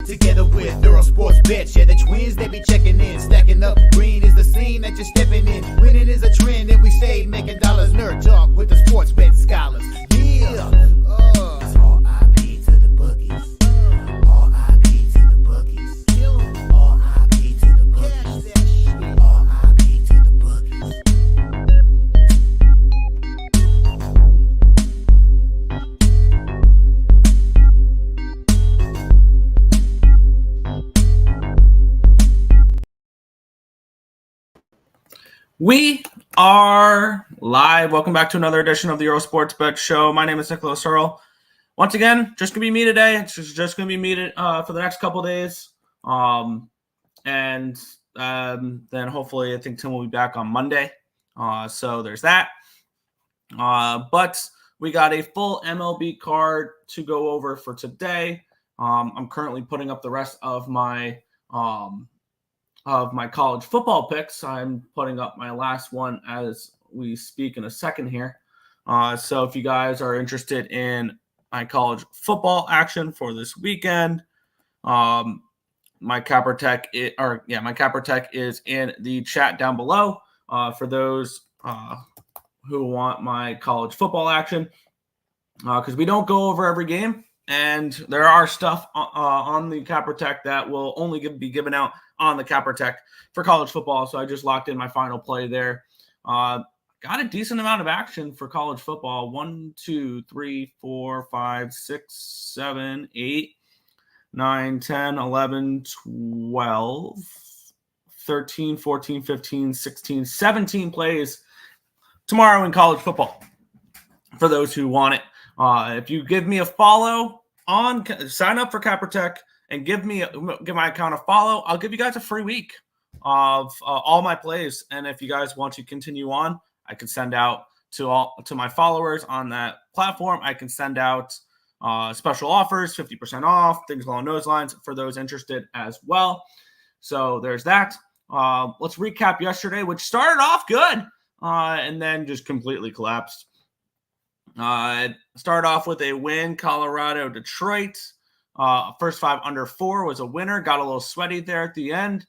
together with Earle Sports Bets. Yeah, the twins, they be checking in, stacking up. Green is the scene that you're stepping in. Winning is a trend, and we stay making dollars. Nerd talk with the sports bet scholars. Yeah. R.I.P. to the bookies. R.I.P. to the bookies. R.I.P. to the bookies. R.I.P. to the bookies. We are live. Welcome back to another edition of the Earle Sports Bet Show. My name is Nicholas Earle. Once again, just going to be me today. It's just going to be me for the next couple days. Then hopefully I think Tim will be back on Monday. So there's that. But we got a full MLB card to go over for today. I'm currently putting up the rest of my college football picks. I'm putting up my last one as we speak in a second here. So if you guys are interested in my college football action for this weekend, my CapperTek is in the chat down below for those who want my college football action, because we don't go over every game, and there are stuff on the CapperTek that will only be given out on the CapperTek for college football. So I just locked in my final play there. Got a decent amount of action for college football. 1, 2, 3, 4, 5, 6, 7, 8, 9, 10, 11, 12, 13, 14, 15, 16, 17 plays tomorrow in college football for those who want it. If you give me a follow sign up for CapperTek and give my account a follow, I'll give you guys a free week of all my plays. And if you guys want to continue on, I can send out to my followers on that platform. I can send out special offers, 50% off, things along those lines for those interested as well. So there's that. Let's recap yesterday, which started off good and then just completely collapsed. Start off with a win, Colorado, Detroit. First 5 under 4 was a winner. Got a little sweaty there at the end.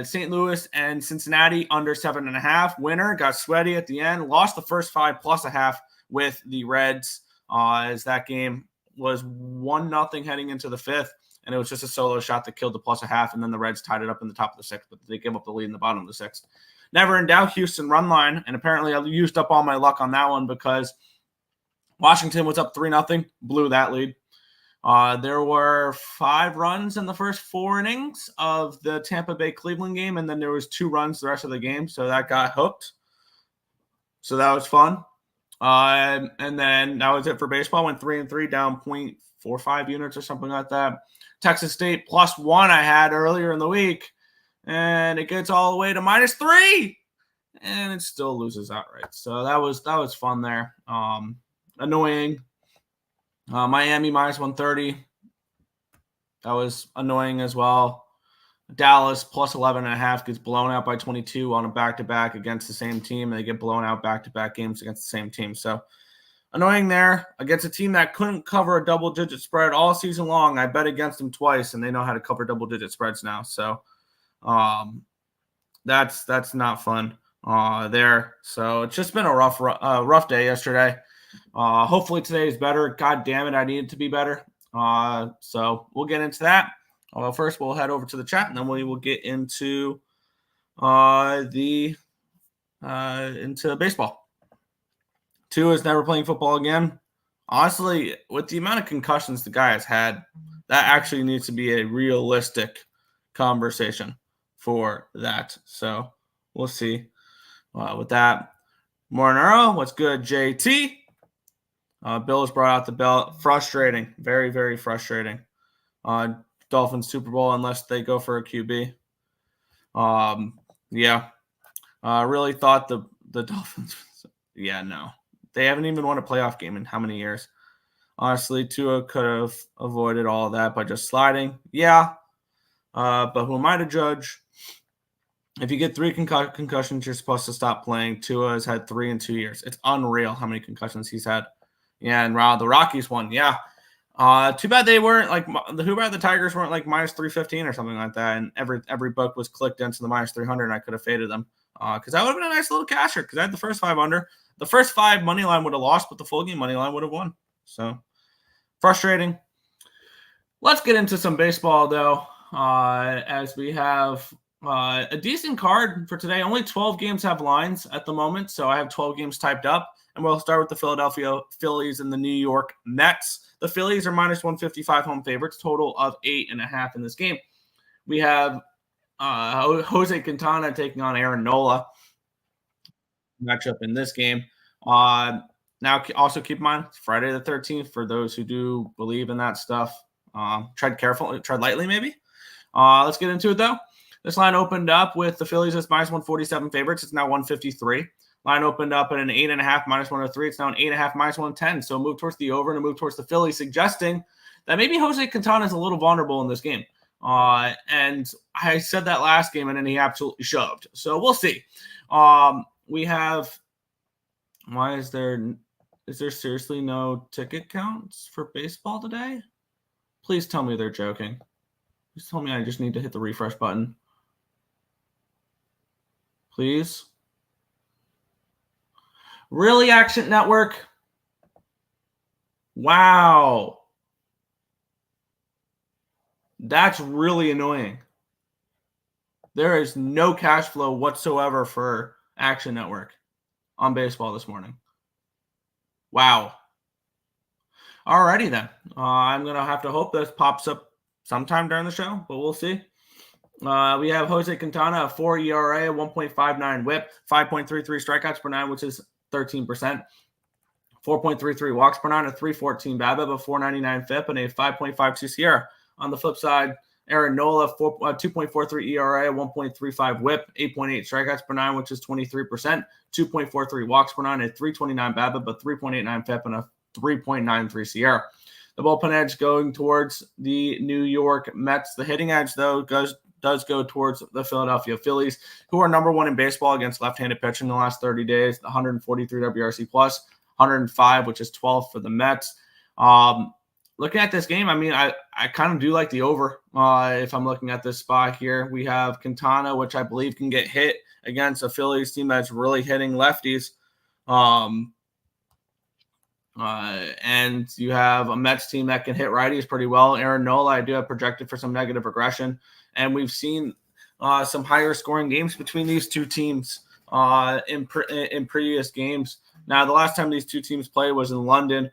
St. Louis and Cincinnati under 7.5. Winner, got sweaty at the end. Lost the first 5 plus a half with the Reds, as that game was 1-0 heading into the 5th. And it was just a solo shot that killed the plus a half. And then the Reds tied it up in the top of the 6th, but they gave up the lead in the bottom of the 6th. Never in doubt, Houston run line. And apparently I used up all my luck on that one because Washington was up 3-0, blew that lead. There were 5 runs in the first 4 innings of the Tampa Bay Cleveland game, and then there was 2 runs the rest of the game, so that got hooked. So that was fun. And then that was it for baseball. Went 3-3, down 0.45 units or something like that. Texas State +1 I had earlier in the week, and it gets all the way to -3, and it still loses outright. So that was fun there. Annoying. Miami -130. That was annoying as well. Dallas +11.5 gets blown out by 22 on a back-to-back against the same team. They get blown out back-to-back games against the same team. So annoying there against a team that couldn't cover a double-digit spread all season long. I bet against them twice, and they know how to cover double-digit spreads now. So that's not fun there. So it's just been a rough day yesterday. Hopefully today is better. God damn it, I need it to be better. So we'll get into that. Well, first we'll head over to the chat, and then we will get into into baseball. Tua is never playing football again. Honestly, with the amount of concussions the guy has had, that actually needs to be a realistic conversation for that. So we'll see with that. Morning, Earle. What's good, JT? Bills brought out the belt. Frustrating. Very, very frustrating. Dolphins Super Bowl unless they go for a QB. Really thought the Dolphins. Yeah, no. They haven't even won a playoff game in how many years? Honestly, Tua could have avoided all of that by just sliding. Yeah. But who am I to judge? If you get 3 concussions, you're supposed to stop playing. Tua has had 3 in 2 years. It's unreal how many concussions he's had. Yeah, and the Rockies won. Yeah. Too bad they weren't like too bad the Tigers weren't like minus 315 or something like that, and every book was clicked into the minus 300, and I could have faded them because that would have been a nice little casher because I had the first 5 under. The first 5 money line would have lost, but the full game money line would have won. So frustrating. Let's get into some baseball though, as we have a decent card for today. Only 12 games have lines at the moment, so I have 12 games typed up. And we'll start with the Philadelphia Phillies and the New York Mets. The Phillies are minus 155 home favorites, total of 8.5 in this game. We have Jose Quintana taking on Aaron Nola. Matchup in this game. Now, also keep in mind, it's Friday the 13th for those who do believe in that stuff. Tread lightly, maybe. Let's get into it, though. This line opened up with the Phillies as minus 147 favorites. It's now 153. Line opened up at an 8.5 minus 103. It's now an 8.5 minus 110. So a move towards the over and a move towards the Phillies, suggesting that maybe Jose Quintana is a little vulnerable in this game. And I said that last game, and then he absolutely shoved. So we'll see. We have. Why is there seriously no ticket counts for baseball today? Please tell me they're joking. Please tell me I just need to hit the refresh button. Please. Really, Action Network? Wow. That's really annoying. There is no cash flow whatsoever for Action Network on baseball this morning. Wow. Alrighty then. I'm going to have to hope this pops up sometime during the show, but we'll see. We have Jose Quintana, a 4 ERA, 1.59 whip, 5.33 strikeouts per 9, which is 13%. 4.33 walks per 9, a 3.14 BABIP, a 4.99 FIP, and a 5.52 SIERA. On the flip side, Aaron Nola, 2.43 ERA, 1.35 whip, 8.8 strikeouts per 9, which is 23%. 2.43 walks per 9, a 3.29 BABIP, a 3.89 FIP, and a 3.93 SIERA. The bullpen edge going towards the New York Mets. The hitting edge, though, does go towards the Philadelphia Phillies, who are number 1 in baseball against left-handed pitching in the last 30 days, 143 WRC plus, 105, which is 12 for the Mets. Looking at this game, I mean, I kind of do like the over if I'm looking at this spot here. We have Quintana, which I believe can get hit against a Phillies team that's really hitting lefties. And you have a Mets team that can hit righties pretty well. Aaron Nola, I do have projected for some negative regression. And we've seen some higher scoring games between these two teams in previous games. Now, the last time these two teams played was in London.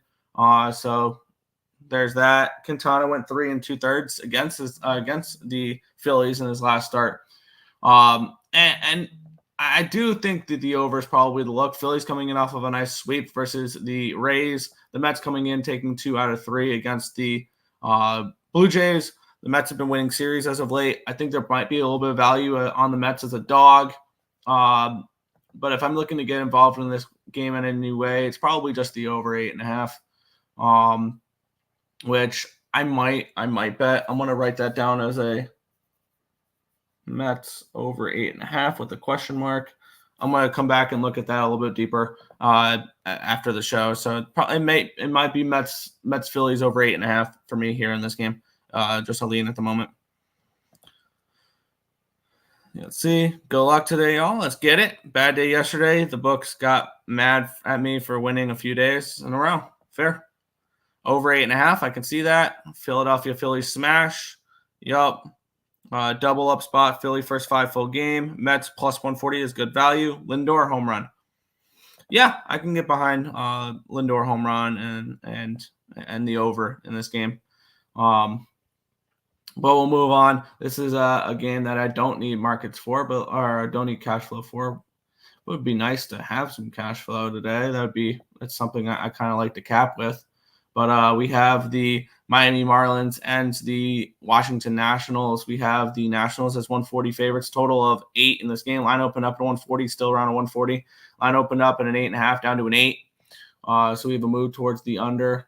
So there's that. Quintana went 3 2/3 against the Phillies in his last start. And I do think that the over is probably the look. Phillies coming in off of a nice sweep versus the Rays. The Mets coming in taking 2 out of 3 against the Blue Jays. The Mets have been winning series as of late. I think there might be a little bit of value on the Mets as a dog. But if I'm looking to get involved in this game in a new way, it's probably just the over 8.5, which I might bet. I'm going to write that down as a Mets over 8.5 with a question mark. I'm going to come back and look at that a little bit deeper after the show. So it might be Mets Phillies over 8.5 for me here in this game. Just a lean at the moment. Let's see. Good luck today, y'all. Let's get it. Bad day yesterday. The books got mad at me for winning a few days in a row. Fair. Over 8.5. I can see that. Philadelphia Phillies smash. Yup. Double up spot. Philly first 5 full game. Mets plus 140 is good value. Lindor home run. Yeah, I can get behind Lindor home run and the over in this game. But we'll move on. This is a game that I don't need markets for, or don't need cash flow for. It would be nice to have some cash flow today. That's something I kind of like to cap with. But we have the Miami Marlins and the Washington Nationals. We have the Nationals as 140 favorites, total of 8 in this game. Line opened up to 140, still around a 140. Line opened up at an 8.5 down to an 8. So we have a move towards the under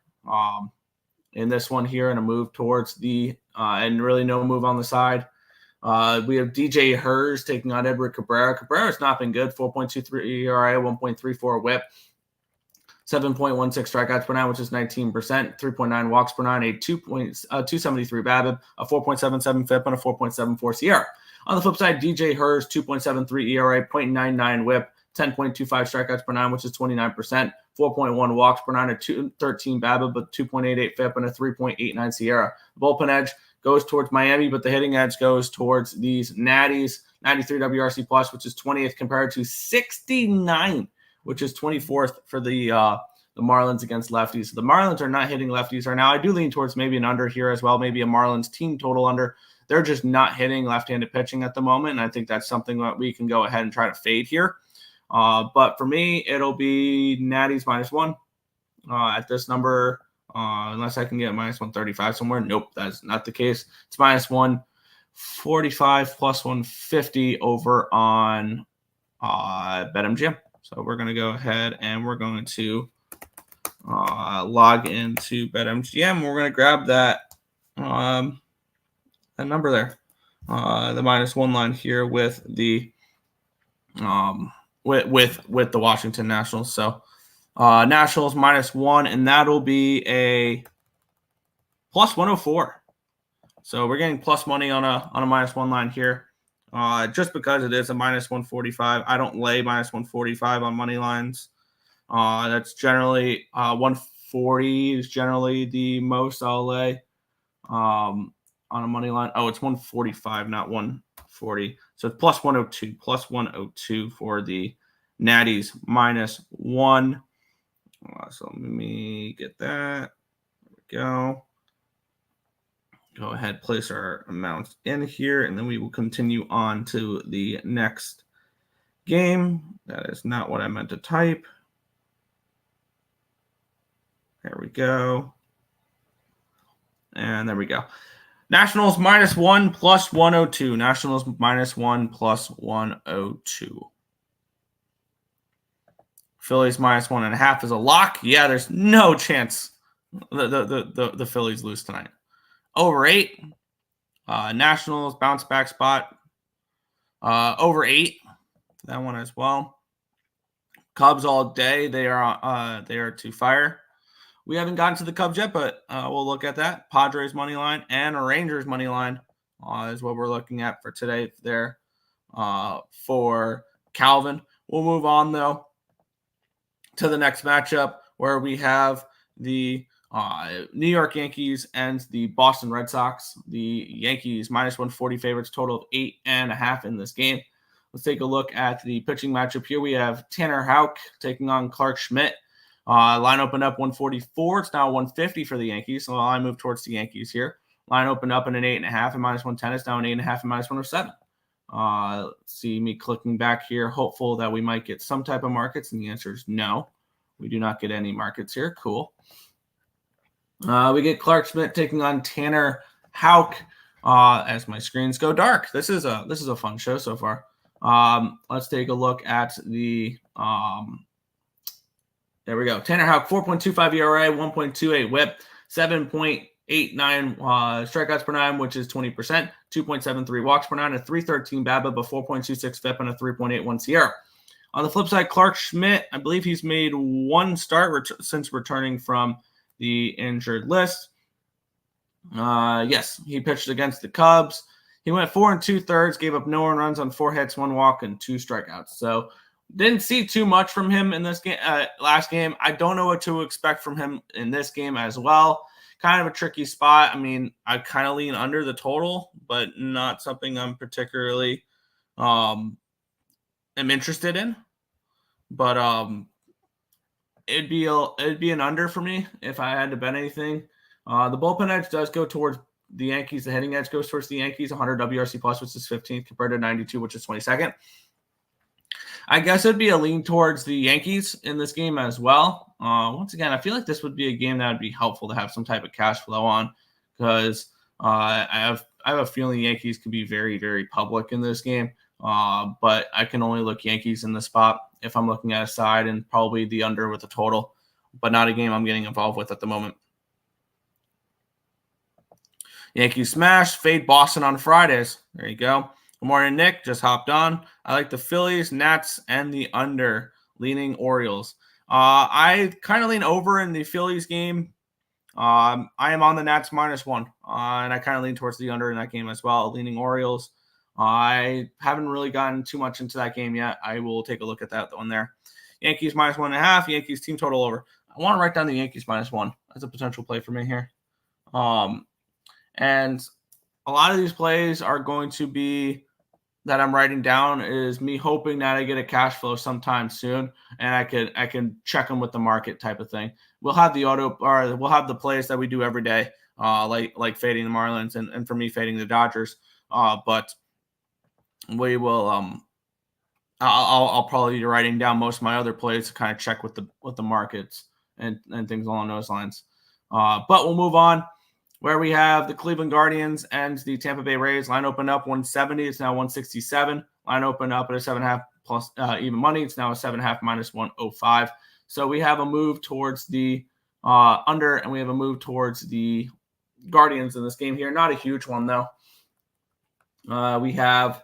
in this one here, and a move towards the and really no move on the side. We have DJ Hers taking on Edward Cabrera. Cabrera's not been good. 4.23 ERA, 1.34 whip, 7.16 strikeouts per 9, which is 19%, 3.9 walks per 9, a 2.273 BABIP, a 4.77 FIP, and a 4.74 SIERA. On the flip side, DJ Hers, 2.73 ERA, 0.99 WHIP, 10.25 strikeouts per 9, which is 29%, 4.1 walks per 9, a 2.13 BABIP, but 2.88 FIP, and a 3.89 SIERA. The bullpen edge goes towards Miami, but the hitting edge goes towards these Natties. 93 WRC plus, which is 20th compared to 69, which is 24th for the Marlins against lefties. The Marlins are not hitting lefties right now. I do lean towards maybe an under here as well, maybe a Marlins team total under. They're just not hitting left-handed pitching at the moment, and I think that's something that we can go ahead and try to fade here. But for me, it'll be Natties -1 at this number, unless I can get -135 somewhere. Nope, that's not the case. It's -145 plus 150 over on BetMGM. So we're going to go ahead and we're going to log into BetMGM. We're going to grab that number there, the -1 line here with the with the Washington Nationals. So Nationals -1, and that'll be a +104. So we're getting plus money on a -1 line here, just because it is a -145. I don't lay -145 on money lines. That's generally 140 is generally the most I'll lay on a money line. Oh, it's 145, not 140. So it's +102 for the Natties -1. So let me get that. There we go. Go ahead, place our amounts in here, and then we will continue on to the next game. That is not what I meant to type. There we go. And there we go. Nationals -1 plus 102. Nationals -1 plus 102. Phillies -1.5 is a lock. Yeah, there's no chance the Phillies lose tonight. Over 8. Nationals bounce back spot. Over 8. That one as well. Cubs all day. They are to fire. We haven't gotten to the Cubs yet, but we'll look at that. Padres money line and Rangers money line is what we're looking at for today there for Calvin. We'll move on, though, to the next matchup where we have the New York Yankees and the Boston Red Sox. The Yankees -140 favorites, total of 8.5 in this game. Let's take a look at the pitching matchup here. We have Tanner Houck taking on Clark Schmidt. Line opened up 144. It's now 150 for the Yankees. So I move towards the Yankees here. Line opened up in an 8.5 and -110. It's now an 8.5 and -107. Let's see me clicking back here, hopeful that we might get some type of markets, and the answer is no. We do not get any markets here. Cool. We get Clark Schmidt taking on Tanner Houck as my screens go dark. This is a fun show so far. Let's take a look at the there we go. Tanner Houck, 4.25 ERA, 1.28 WHIP, 7.89 strikeouts per 9, which is 20%, 2.73 walks per 9, a 3.13 BABIP, a 4.26 FIP, and a 3.81 SIERA. On the flip side, Clark Schmidt, I believe he's made one start since returning from the injured list. Yes, he pitched against the Cubs. He went 4 2/3, gave up no earned runs on 4 hits, 1 walk, and 2 strikeouts. So didn't see too much from him in this game. Last game, I don't know what to expect from him in this game as well. Kind of a tricky spot. I mean, I kind of lean under the total, but not something I'm particularly am interested in. But it'd be an under for me if I had to bet anything. The bullpen edge does go towards the Yankees. The hitting edge goes towards the Yankees. 100 WRC plus, which is 15th, compared to 92, which is 22nd. I guess it'd be a lean towards the Yankees in this game as well. Once again, I feel like this would be a game that would be helpful to have some type of cash flow on, because I have a feeling the Yankees could be very, very public in this game. But I can only look Yankees in the spot if I'm looking at a side, and probably the under with a total, but not a game I'm getting involved with at the moment. Yankees smash, fade Boston on Fridays. There you go. Good morning, Nick. Just hopped on. I like the Phillies, Nats, and the under, leaning Orioles. I kind of lean over in the Phillies game. I am on the Nats -1, and I kind of lean towards the under in that game as well, leaning Orioles. I haven't really gotten too much into that game yet. I will take a look at that one there. Yankees -1.5, Yankees team total over. I want to write down the Yankees -1 as a potential play for me here. And a lot of these plays are going to be that I'm writing down is me hoping that I get a cash flow sometime soon, and I can check them with the market type of thing. We'll have we'll have the plays that we do every day, like fading the Marlins and for me fading the Dodgers. But we will I'll probably be writing down most of my other plays to kind of check with the markets and things along those lines. But we'll move on. Where we have the Cleveland Guardians and the Tampa Bay Rays. Line opened up 170. It's now 167. Line opened up at a 7.5 plus even money. It's now a 7.5 -105. So we have a move towards the under, and we have a move towards the Guardians in this game here. Not a huge one, though. We have,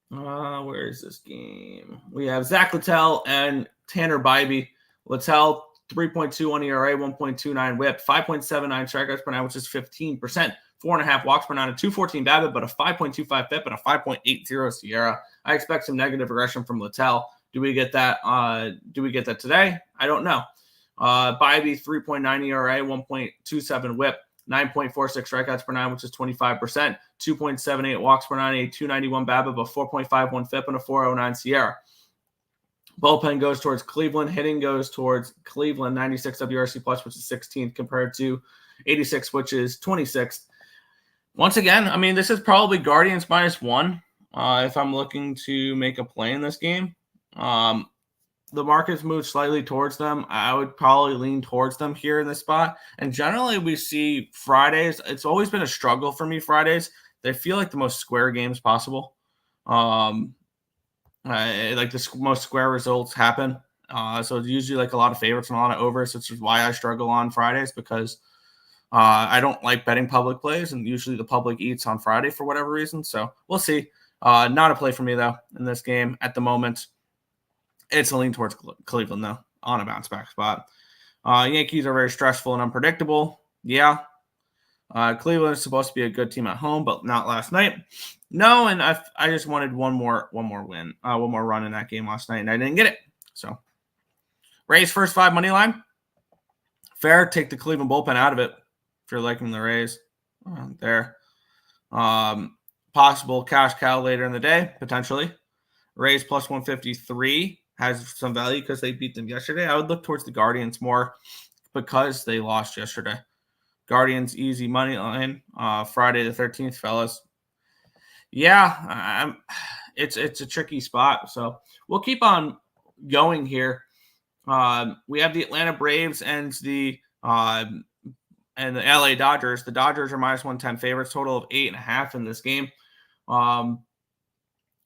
where is this game? We have Zach Littell and Tanner Bybee. Littell, 3.21 ERA, 1.29 whip, 5.79 strikeouts per nine, which is 15%, 4.5 walks per nine, a 2.14 BABIP, but a 5.25 FIP and a 5.80 SIERA. I expect some negative regression from Littell. Do we get that? Today? I don't know. Bybee, 3.9 ERA, 1.27 whip, 9.46 strikeouts per nine, which is 25%, 2.78 walks per nine, a 291 BABIP, a 4.51 FIP, and a 409 SIERA. Bullpen goes towards Cleveland. Hitting goes towards Cleveland, 96 WRC plus, which is 16th, compared to 86, which is 26th. Once again, I mean, this is probably Guardians -1 if I'm looking to make a play in this game. The market's moved slightly towards them. I would probably lean towards them here in this spot. And generally, we see Fridays. It's always been a struggle for me, Fridays. They feel like the most square games possible. Like the most square results happen. So it's usually like a lot of favorites and a lot of overs, which is why I struggle on Fridays, because I don't like betting public plays, and usually the public eats on Friday for whatever reason. So we'll see. Not a play for me, though, in this game at the moment. It's a lean towards Cleveland, though, on a bounce back spot. Yankees are very stressful and unpredictable. Yeah. Cleveland is supposed to be a good team at home, but not last night. No, and I just wanted one more win, one more run in that game last night, and I didn't get it. So, Rays first 5 money line. Fair. Take the Cleveland bullpen out of it if you're liking the Rays. There. Possible cash cow later in the day, potentially. Rays plus 153 has some value because they beat them yesterday. I would look towards the Guardians more because they lost yesterday. Guardians easy money line. Friday the 13th, fellas. Yeah, it's a tricky spot. So we'll keep on going here. We have the Atlanta Braves and the LA Dodgers. The Dodgers are -110 favorites, total of 8.5 in this game.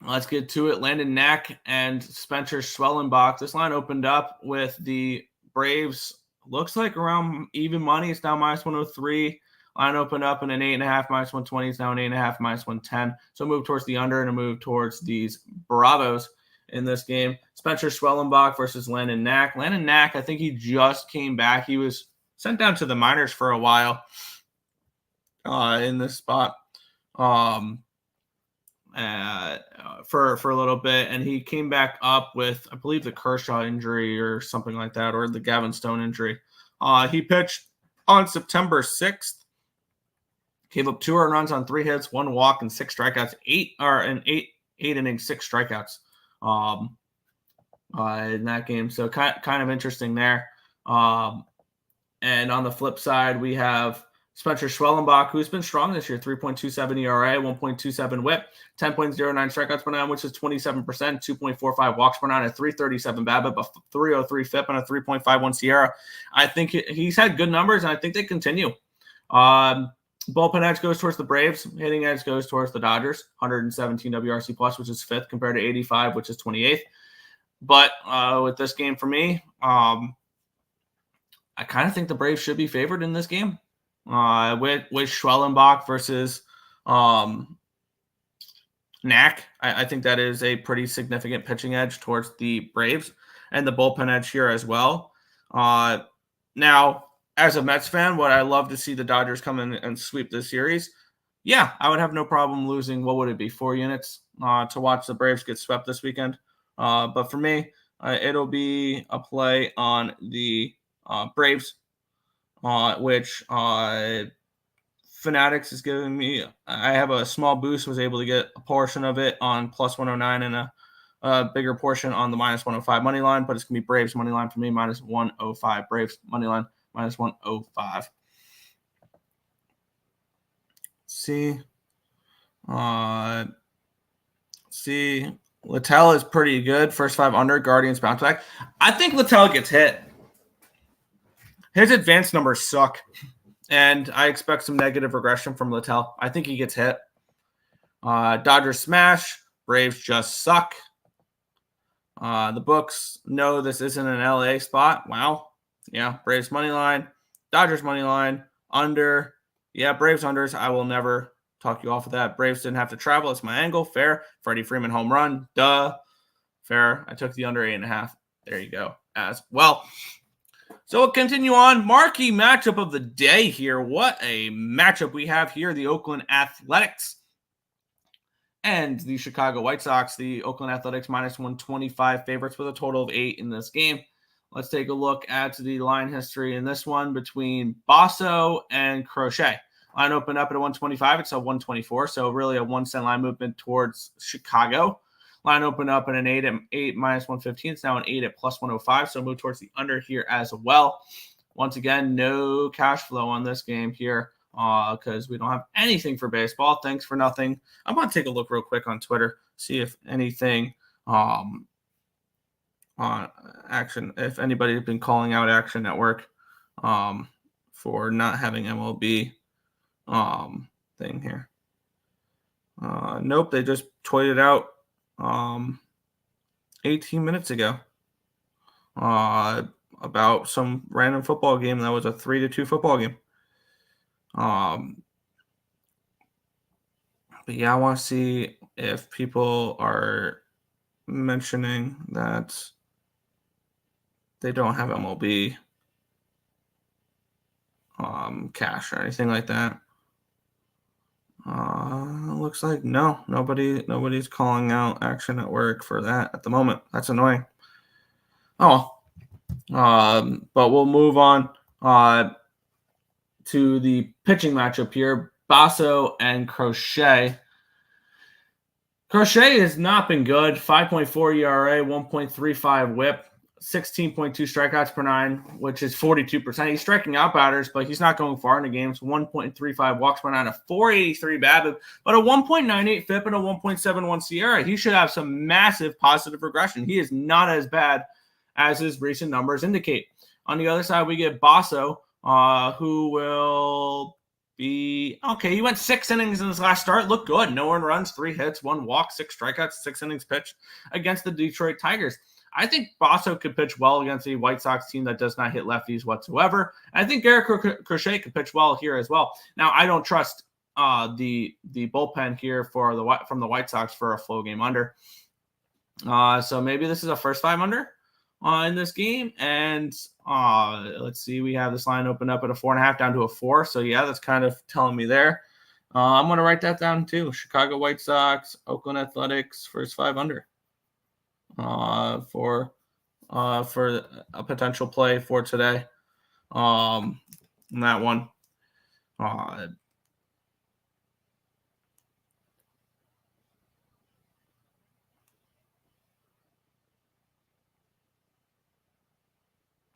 Let's get to it. Landon Knack and Spencer Schwellenbach. This line opened up with the Braves. Looks like around even money. It's now -103. Line opened up in an 8.5 -120. It's now an 8.5 -110. So move towards the under and a move towards these Bravos in this game. Spencer Schwellenbach versus Landon Knack. Landon Knack, I think he just came back. He was sent down to the minors for a while in this spot for a little bit, and he came back up with, I believe, the Kershaw injury or something like that, or the Gavin Stone injury. He pitched on September 6th. Gave up 2 earned runs on 3 hits, 1 walk, and 6 strikeouts. 8 innings, 6 strikeouts in that game. So kind of interesting there. And on the flip side, we have Spencer Schwellenbach, who's been strong this year. 3.27 ERA, 1.27 WHIP, 10.09 strikeouts per nine, which is 27%, 2.45 walks per nine, a 3.37 BABIP, a 3.03 FIP, and a 3.51 SIERA. I think he's had good numbers, and I think they continue. Bullpen edge goes towards the Braves. Hitting edge goes towards the Dodgers. 117 WRC plus, which is 5th, compared to 85, which is 28th. But with this game for me, I kind of think the Braves should be favored in this game. With Schwellenbach versus Knack, I think that is a pretty significant pitching edge towards the Braves. and the bullpen edge here as well. Now, as a Mets fan, would I love to see the Dodgers come in and sweep this series? Yeah, I would have no problem losing, what would it be, 4 units to watch the Braves get swept this weekend. But for me, it'll be a play on the Braves, which Fanatics is giving me. I have a small boost, was able to get a portion of it on plus 109 and a bigger portion on the minus 105 money line, but it's going to be Braves money line for me, minus 105. Braves money line, minus 105. See, Littell is pretty good. First 5 under, Guardians bounce back. I think Littell gets hit. His advanced numbers suck, and I expect some negative regression from Littell. I think he gets hit. Dodgers smash. Braves just suck. The books know this isn't an LA spot. Wow. Yeah, Braves money line, Dodgers money line, under. Yeah, Braves unders. I will never talk you off of that. Braves didn't have to travel. It's my angle. Fair. Freddie Freeman home run. Duh. Fair. I took the under 8.5. There you go as well. So we'll continue on. Marquee matchup of the day here. What a matchup we have here. The Oakland Athletics and the Chicago White Sox. The Oakland Athletics minus 125 favorites with a total of 8 in this game. Let's take a look at the line history in this one between Basso and Crochet. Line opened up at a 125. It's a 124. So really a 1 cent line movement towards Chicago. Line opened up at an 8 at 8 minus 115. It's now an 8 at plus 105. So move towards the under here as well. Once again, no cash flow on this game here because we don't have anything for baseball. Thanks for nothing. I'm going to take a look real quick on Twitter, see if anything on Action, if anybody has been calling out Action Network for not having MLB thing here. Nope, they just tweeted out 18 minutes ago about some random football game that was a 3-2 football game. But yeah, I want to see if people are mentioning that they don't have MLB cash or anything like that. Looks like nobody's calling out Action Network for that at the moment. That's annoying. But we'll move on to the pitching matchup here. Basso and Crochet. Crochet has not been good. 5.4 ERA, 1.35 WHIP, 16.2 strikeouts per 9, which is 42%. He's striking out batters, but he's not going far in the games. 1.35 walks per 9, a 483 BABIP, but a 1.98 FIP and a 1.71 SIERA. He should have some massive positive regression. He is not as bad as his recent numbers indicate. On the other side, we get Basso, who will be okay. He went 6 innings in his last start. Looked good. No earned runs, 3 hits, 1 walk, 6 strikeouts, 6 innings pitched against the Detroit Tigers. I think Basso could pitch well against a White Sox team that does not hit lefties whatsoever. I think Garrett Crochet could pitch well here as well. Now, I don't trust the bullpen here from the White Sox for a flow game under. So maybe this is a first 5 under in this game. And let's see, we have this line opened up at a 4.5 down to a 4. So yeah, that's kind of telling me there. I'm going to write that down too. Chicago White Sox, Oakland Athletics, first 5 under for a potential play for today. In that one.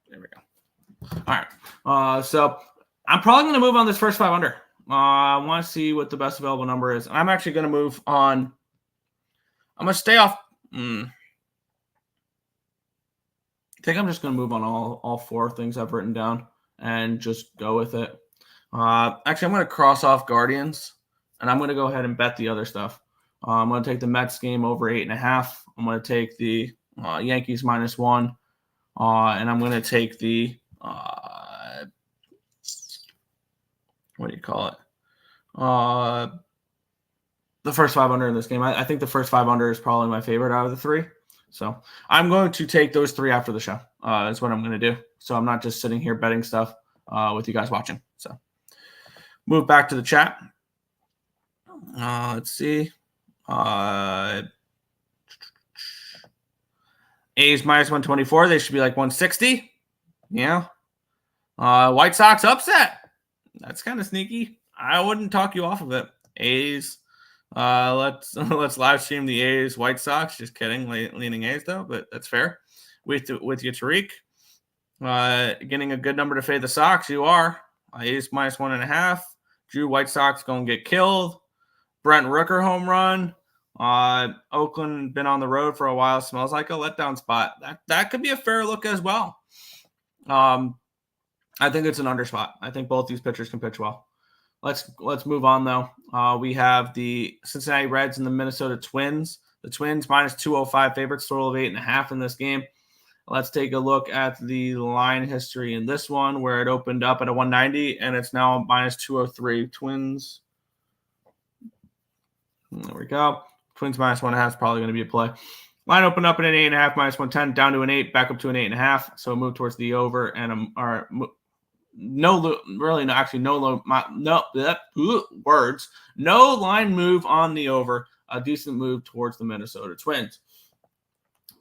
There we go. All right. So I'm probably going to move on this first 5 under. I want to see what the best available number is. I'm actually going to move on. I'm going to stay off. I think I'm just going to move on all 4 things I've written down and just go with it. Actually, I'm going to cross off Guardians, and I'm going to go ahead and bet the other stuff. I'm going to take the Mets game over 8.5. I'm going to take the Yankees -1. And I'm going to take the, what do you call it? The first 5 under in this game. I think the first 5 under is probably my favorite out of the 3. So I'm going to take those 3 after the show. Is what I'm going to do. So I'm not just sitting here betting stuff with you guys watching. So move back to the chat. Let's see. A's minus 124. They should be like 160. Yeah. White Sox upset. That's kind of sneaky. I wouldn't talk you off of it. A's. Let's live stream the A's White Sox. Just kidding. Leaning A's though, but that's fair. With you, Tariq. Getting a good number to fade the Sox. You are. A's minus 1.5. Drew White Sox going to get killed. Brent Rooker home run. Oakland been on the road for a while. Smells like a letdown spot. That could be a fair look as well. I think it's an under spot. I think both these pitchers can pitch well. Let's move on though. We have the Cincinnati Reds and the Minnesota Twins. The Twins minus 205 favorites, total of 8.5 in this game. Let's take a look at the line history in this one, where it opened up at a 190 and it's now minus 203. Twins. There we go. Twins minus 1.5 is probably going to be a play. Line opened up at an 8.5, minus 110, down to an 8, back up to an 8.5. So move towards the over and no line move on the over. A decent move towards the Minnesota Twins.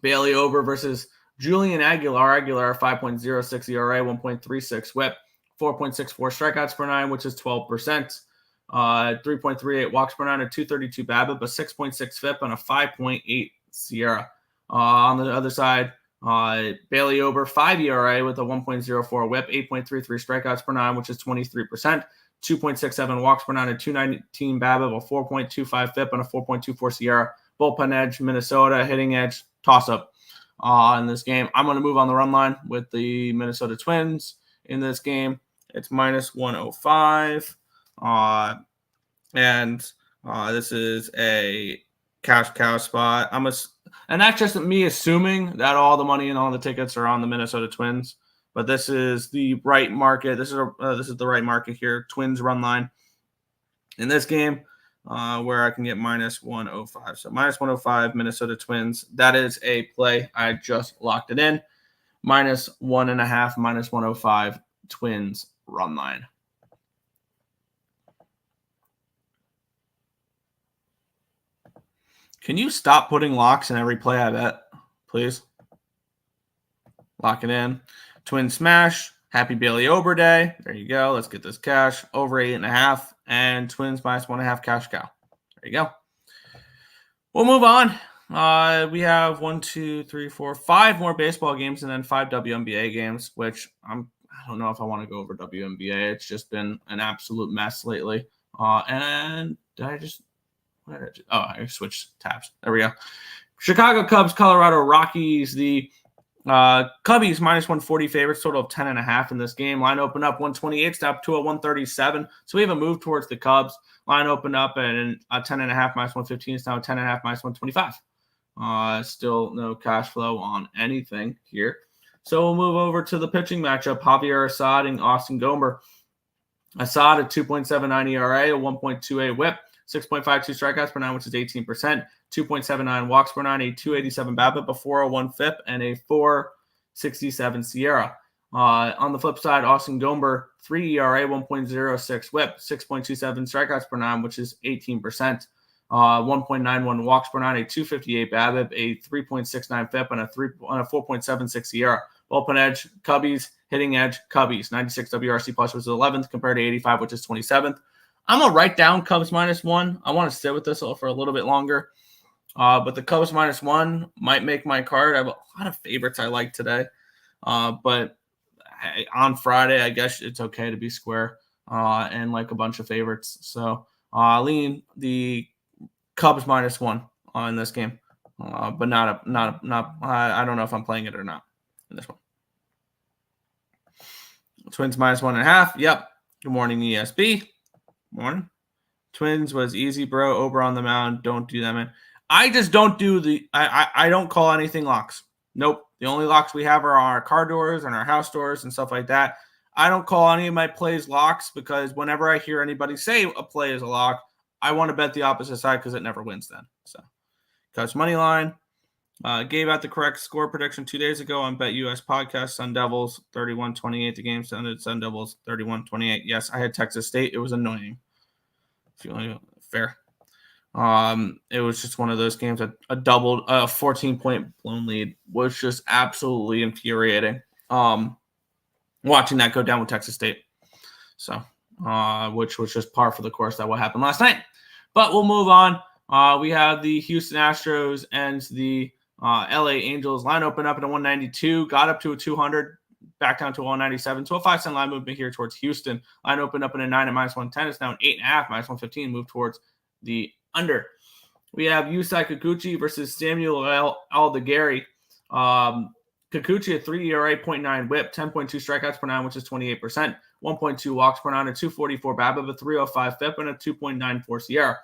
Bailey over versus Julian Aguilar. Aguilar 5.06 ERA, 1.36 WHIP, 4.64 strikeouts per 9, which is 12%. 3.38 walks per 9, a 232 BABIP, a 6.6 FIP, and a 5.8 SIERA. On the other side, Bailey Ober, 5 ERA with a 1.04 WHIP, 8.33 strikeouts per 9, which is 23%. 2.67 walks per 9, a 219 BABIP, a 4.25 FIP, and a 4.24 SIERA. Bullpen edge, Minnesota. Hitting edge, toss-up in this game. I'm going to move on the run line with the Minnesota Twins in this game. It's minus 105. This is a cash cow spot. And that's just me assuming that all the money and all the tickets are on the Minnesota Twins. But this is the right market. This is the right market here. Twins run line in this game, where I can get minus 105. So minus 105 Minnesota Twins. That is a play. I just locked it in. Minus 1.5, minus 105 Twins run line. Can you stop putting locks in every play I bet, please? Lock it in. Twin smash. Happy Bailey Ober day. There you go. Let's get this cash. Over 8.5. And Twins minus 1.5 cash cow. There you go. We'll move on. We have 5 more baseball games and then 5 WNBA games, which I don't know if I want to go over WNBA. It's just been an absolute mess lately. And I switched tabs. There we go. Chicago Cubs, Colorado Rockies. The Cubbies minus 140 favorites, total of 10.5 in this game. Line open up 128, stop to a 137. So we have a move towards the Cubs. Line open up at a 10.5 minus 115. It's now 10.5 minus 125. Still no cash flow on anything here. So we'll move over to the pitching matchup. Javier Assad and Austin Gomber. Assad at 2.79 ERA, a 1.28 WHIP, 6.52 strikeouts per 9, which is 18%. 2.79 walks per 9, a 287 BABIP, a 401 FIP, and a 467 SIERA. On the flip side, Austin Gomber, 3 ERA, 1.06 WHIP, 6.27 strikeouts per 9, which is 18%. 1.91 walks per 9, a 258 BABIP, a 3.69 FIP, and a 4.76 SIERA. Bullpen edge, Cubbies. Hitting edge, Cubbies. 96 WRC plus was 11th compared to 85, which is 27th. I'm going to write down Cubs minus 1. I want to sit with this for a little bit longer. But the Cubs minus 1 might make my card. I have a lot of favorites I like today. But on Friday, I guess it's okay to be square and like a bunch of favorites. So I'll lean the Cubs minus 1 in this game. But not I don't know if I'm playing it or not in this one. Twins minus 1.5. Yep. Good morning, ESB. Morning. Twins was easy, bro. Ober on the mound. Don't do that, man. I just don't do I don't call anything locks. Nope. The only locks we have are our car doors and our house doors and stuff like that. I don't call any of my plays locks because whenever I hear anybody say a play is a lock, I want to bet the opposite side because it never wins then. So Cubs money line. Gave out the correct score prediction 2 days ago on Bet US podcast. Sun Devils 31-28. The game ended Sun Devils 31-28. Yes, I had Texas State. It was annoying. Feeling fair. It was just one of those games. A 14-point blown lead was just absolutely infuriating. Watching that go down with Texas State. So, which was just par for the course that what happened last night. But we'll move on. We have the Houston Astros and the LA Angels. Line opened up at a 192, got up to a 200, back down to 197. So a 5-cent line movement here towards Houston. Line opened up in a 9 at -110. It's now an 8.5, -115. Move towards the under. We have Yusei Kikuchi versus Samuel Aldeguerri. Kikuchi, a 3 ERA, 0.9 whip, 10.2 strikeouts per nine, which is 28%, 1.2 walks per nine, a 244 BABIP, a 305 FIP, and a 2.94 SIERA.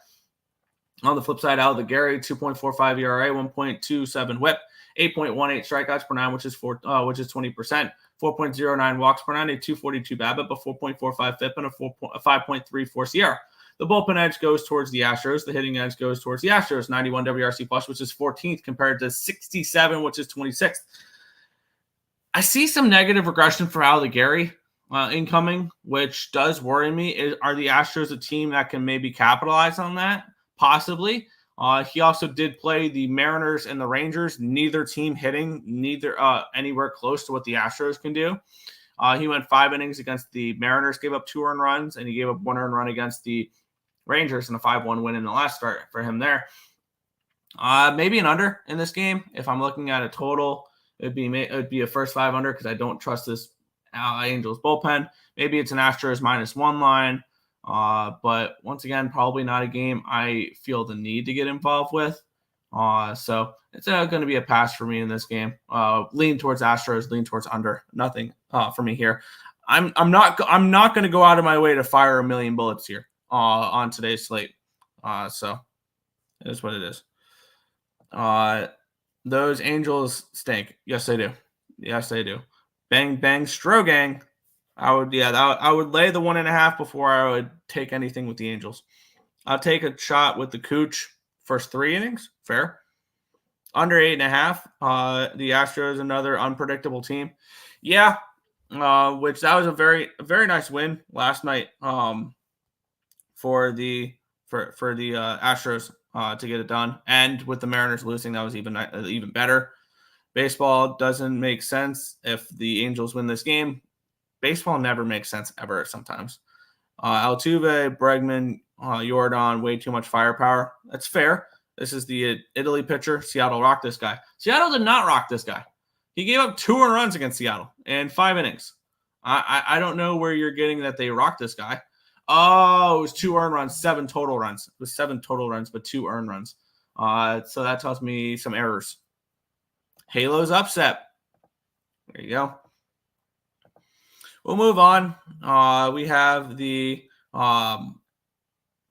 On the flip side, Aldeguerri, 2.45 ERA, 1.27 whip, 8.18 strikeouts per nine, which is 20%, 4.09 walks per nine, a 242 BABIP, a 4.45 FIP, and a 5.34 SIERA. The bullpen edge goes towards the Astros. The hitting edge goes towards the Astros, 91 WRC plus, which is 14th, compared to 67, which is 26th. I see some negative regression for Aldeguerri incoming, which does worry me. Are the Astros a team that can maybe capitalize on that? Possibly. He also did play the Mariners and the Rangers. Neither team hitting anywhere close to what the Astros can do. He went 5 innings against the Mariners, gave up 2 earned runs, and he gave up 1 earned run against the Rangers in a 5-1 win in the last start for him there. Maybe an under in this game. If I'm looking at a total, it'd be a first 5 under because I don't trust this Angels bullpen. Maybe it's an Astros -1 line. But once again, probably not a game I feel the need to get involved with. So it's going to be a pass for me in this game. Lean towards Astros, lean towards under. Nothing for me here. I'm not going to go out of my way to fire a million bullets here on today's slate. So it is what it is. Those Angels stink. Yes, they do. Yes, they do. Bang, bang, Strogang. I would lay the 1.5 before I would take anything with the Angels. I'll take a shot with the Cooch first 3 innings. Fair. Under 8.5. The Astros, another unpredictable team. Yeah. Which that was a very nice win last night for the Astros to get it done. And with the Mariners losing, that was even better. Baseball doesn't make sense if the Angels win this game. Baseball never makes sense ever sometimes. Altuve, Bregman, Jordan, way too much firepower. That's fair. This is the Italy pitcher. Seattle rocked this guy. Seattle did not rock this guy. He gave up 2 earned runs against Seattle in 5 innings. I don't know where you're getting that they rocked this guy. Oh, it was 2 earned runs, 7 total runs. It was 7 total runs, but 2 earned runs. So that tells me some errors. Halo's upset. There you go. We'll move on. We have the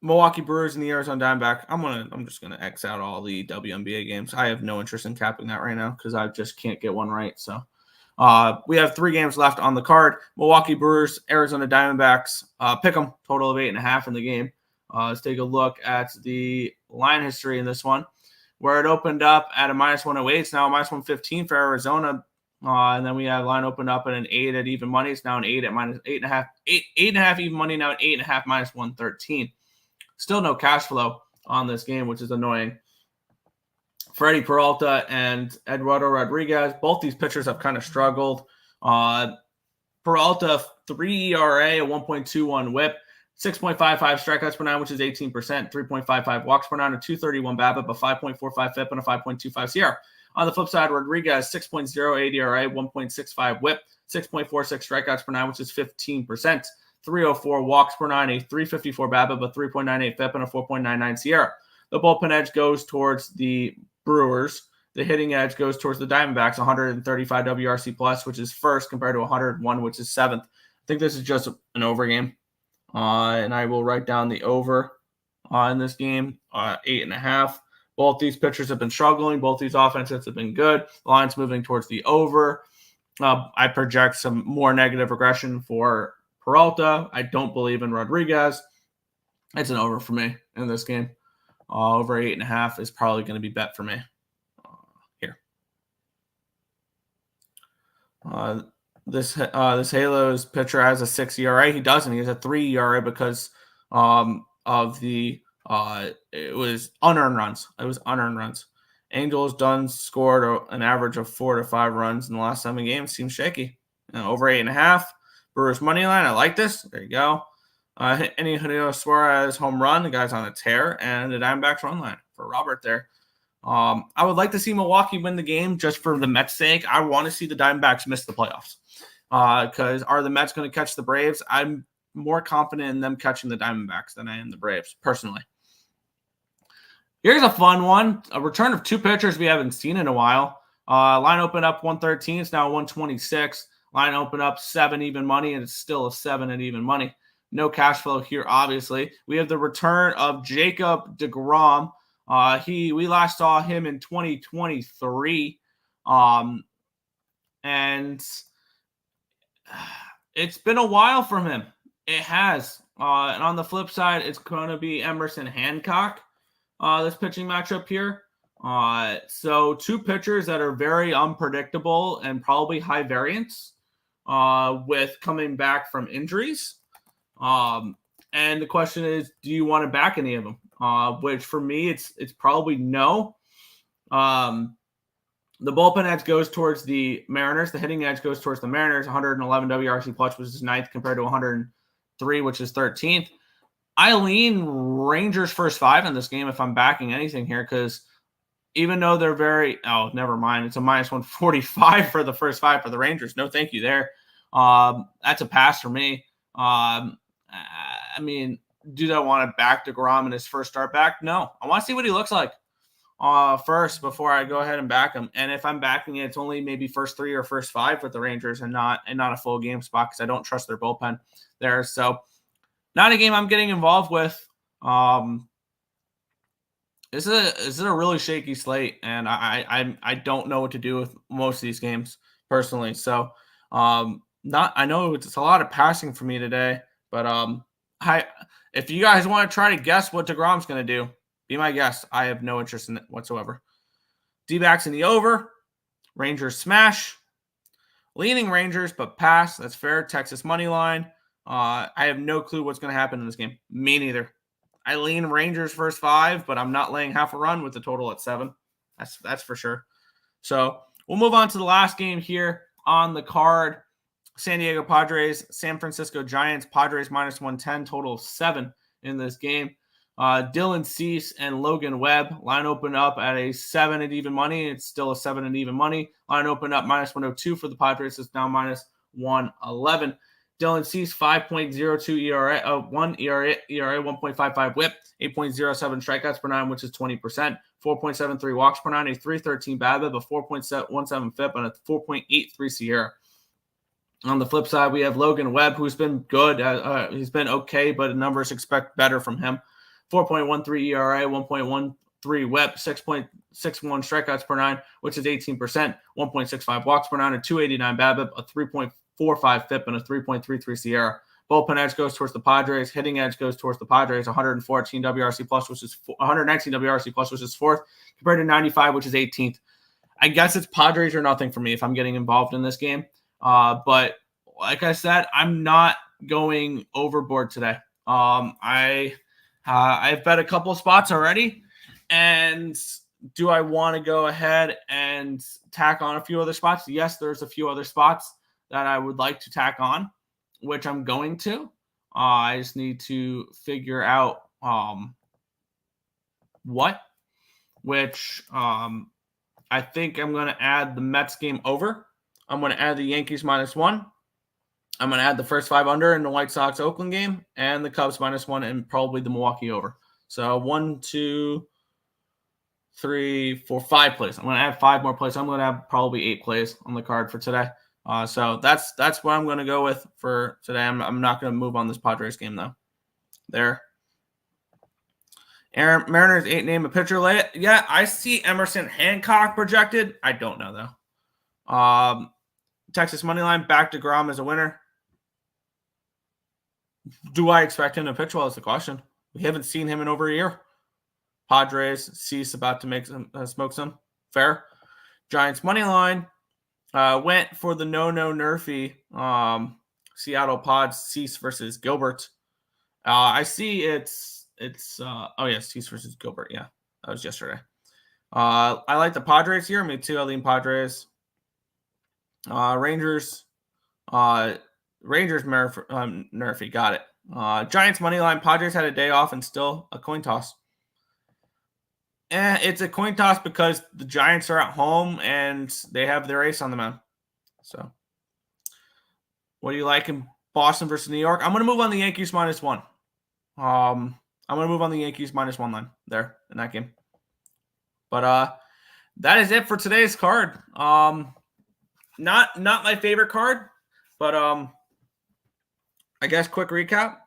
Milwaukee Brewers and the Arizona Diamondbacks. I'm just gonna X out all the WNBA games. I have no interest in capping that right now because I just can't get one right. So we have 3 games left on the card. Milwaukee Brewers, Arizona Diamondbacks. Pick them. Total of 8.5 in the game. Let's take a look at the line history in this one, where it opened up at a -108. It's now a -115 for Arizona. And then we have line opened up at an 8 at even money. It's now an 8 at -8.5. 8.5 even money, now an 8.5 -113. Still no cash flow on this game, which is annoying. Freddie Peralta and Eduardo Rodriguez, both these pitchers have kind of struggled. Peralta, 3 ERA, a 1.21 whip, 6.55 strikeouts per nine, which is 18%, 3.55 walks per nine, a 231 BABIP, a 5.45 FIP, and a 5.25 SIERA. On the flip side, Rodriguez, 6.08 ERA, 1.65 whip, 6.46 strikeouts per nine, which is 15%, 304 walks per nine, a 354 BABIP, a 3.98 FIP, and a 4.99 SIERA. The bullpen edge goes towards the Brewers. The hitting edge goes towards the Diamondbacks, 135 WRC plus, which is first, compared to 101, which is 7th. I think this is just an over game. And I will write down the over in this game, 8.5. Both these pitchers have been struggling. Both these offenses have been good. The line's moving towards the over. I project some more negative regression for Peralta. I don't believe in Rodriguez. It's an over for me in this game. Over 8.5 is probably going to be bet for me here. This Halo's pitcher has a 6 ERA. He doesn't. He has a 3 ERA because of the it was unearned runs. It was unearned runs. Angels done scored an average of 4 to 5 runs in the last 7 games. Seems shaky. Over 8.5. Brewers money line. I like this. There you go. Eugenio Suarez home run. The guy's on a tear, and the Diamondbacks run line for Robert there. I would like to see Milwaukee win the game just for the Mets' sake. I want to see the Diamondbacks miss the playoffs. Because are the Mets going to catch the Braves? I'm more confident in them catching the Diamondbacks than I am the Braves, personally. Here's a fun one. A return of 2 pitchers we haven't seen in a while. Line opened up 113. It's now 126. Line opened up 7 even money, and it's still a 7 at even money. No cash flow here, obviously. We have the return of Jacob deGrom. We last saw him in 2023. And it's been a while from him. It has. And on the flip side, it's going to be Emerson Hancock, this pitching matchup here. So 2 pitchers that are very unpredictable and probably high variance with coming back from injuries. And the question is, do you want to back any of them? Which for me, it's probably no. The bullpen edge goes towards the Mariners. The hitting edge goes towards the Mariners. 111 WRC plus, which is 9th compared to 103, which is 13th. I lean Rangers first 5 in this game if I'm backing anything here, because even though they're never mind. It's a minus 145 for the first 5 for the Rangers. No, thank you there. That's a pass for me. I mean, do I want to back deGrom in his first start back? No. I want to see what he looks like first before I go ahead and back him. And if I'm backing it, it's only maybe first 3 or first 5 with the Rangers and not a full game spot because I don't trust their bullpen there. So not a game I'm getting involved with. This is a really shaky slate, and I don't know what to do with most of these games personally. So I know it's a lot of passing for me today, but if you guys want to try to guess what deGrom's going to do, be my guest. I have no interest in it whatsoever. D-backs in the over. Rangers smash. Leaning Rangers, but pass. That's fair. Texas money line. I have no clue what's going to happen in this game. Me neither. I lean Rangers first 5, but I'm not laying half a run with the total at 7. That's for sure. So we'll move on to the last game here on the card. San Diego Padres, San Francisco Giants. Padres minus 110, total of 7 in this game. Dylan Cease and Logan Webb. Line opened up at a 7 at even money. It's still a 7 at even money. Line opened up minus 102 for the Padres. It's now minus 111. Dylan Cease, 5.02 ERA, 1 ERA, 1.55 whip, 8.07 strikeouts per 9, which is 20%, 4.73 walks per 9, a 3.13 BABIP, a 4.17 FIP, and a 4.83 SIERA. On the flip side, we have Logan Webb, who's been good. He's been okay, but the numbers expect better from him. 4.13 ERA, 1.13 whip, 6.61 strikeouts per 9, which is 18%, 1.65 walks per 9, a 2.89 BABIP, a 3.45 FIP, and a 3.33 SIERA. Bullpen edge goes towards the Padres. Hitting edge goes towards the Padres. 114 WRC plus, which is 119 WRC plus, which is 4th, compared to 95, which is 18th. I guess it's Padres or nothing for me if I'm getting involved in this game. But like I said, I'm not going overboard today. I've bet a couple of spots already, and do I want to go ahead and tack on a few other spots? Yes, there's a few other spots that I would like to tack on, which I'm going to. I just need to figure out which I think I'm going to add the Mets game over. I'm going to add the Yankees minus 1. I'm going to add the first 5 under in the White Sox Oakland game and the Cubs minus 1 and probably the Milwaukee over. So 1, 2, 3, 4, 5 plays. I'm going to add 5 more plays. I'm going to have probably 8 plays on the card for today. So that's what I'm going to go with for today. I'm not going to move on this Padres game though. There. Mariners 8 name a pitcher late. Yeah, I see Emerson Hancock projected. I don't know though. Texas money line back to deGrom as a winner. Do I expect him to pitch well is the question. We haven't seen him in over a year. Padres, Cease about to make some smoke some. Fair. Giants money line. Went for the nerfy Seattle Pods Cease versus Gilbert. I see it's oh yes, Cease versus Gilbert. Yeah, that was yesterday. I like the Padres here. Me too. I lean Padres. Rangers. Rangers nerfy. Got it. Giants money line. Padres had a day off and still a coin toss. It's a coin toss because the Giants are at home and they have their ace on the mound. So, what do you like in Boston versus New York? I'm going to move on the Yankees -1. I'm going to move on the Yankees -1 line there in that game. But that is it for today's card. Not my favorite card, but I guess quick recap.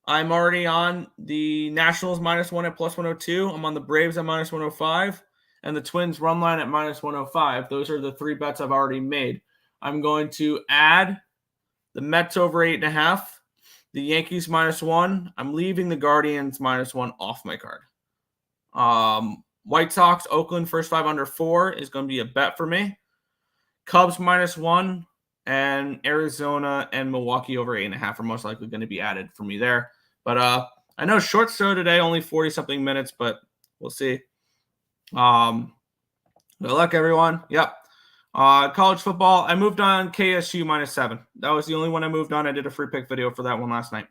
I'm already on the Nationals -1 at +102. I'm on the Braves at -105 and the Twins run line at -105. Those are the 3 bets I've already made. I'm going to add the Mets over 8.5, the Yankees -1. I'm leaving the Guardians -1 off my card. White Sox, Oakland, first 5 under 4 is going to be a bet for me. Cubs -1 and Arizona and Milwaukee over 8.5 are most likely going to be added for me there. But I know short show today, only 40-something minutes, but we'll see. Good luck, everyone. Yep. College football, I moved on KSU -7. That was the only one I moved on. I did a free pick video for that one last night.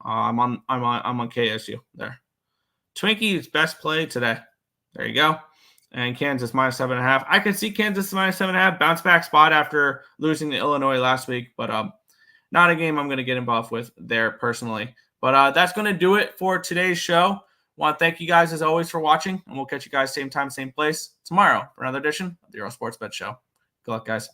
I'm on KSU there. Twinkie's best play today. There you go. And Kansas -7.5. I can see Kansas -7.5 bounce back spot after losing to Illinois last week, but not a game I'm going to get involved with there personally. But that's going to do it for today's show. Want to thank you guys as always for watching, and we'll catch you guys same time, same place tomorrow for another edition of the Earle Sports Bet Show. Good luck, guys.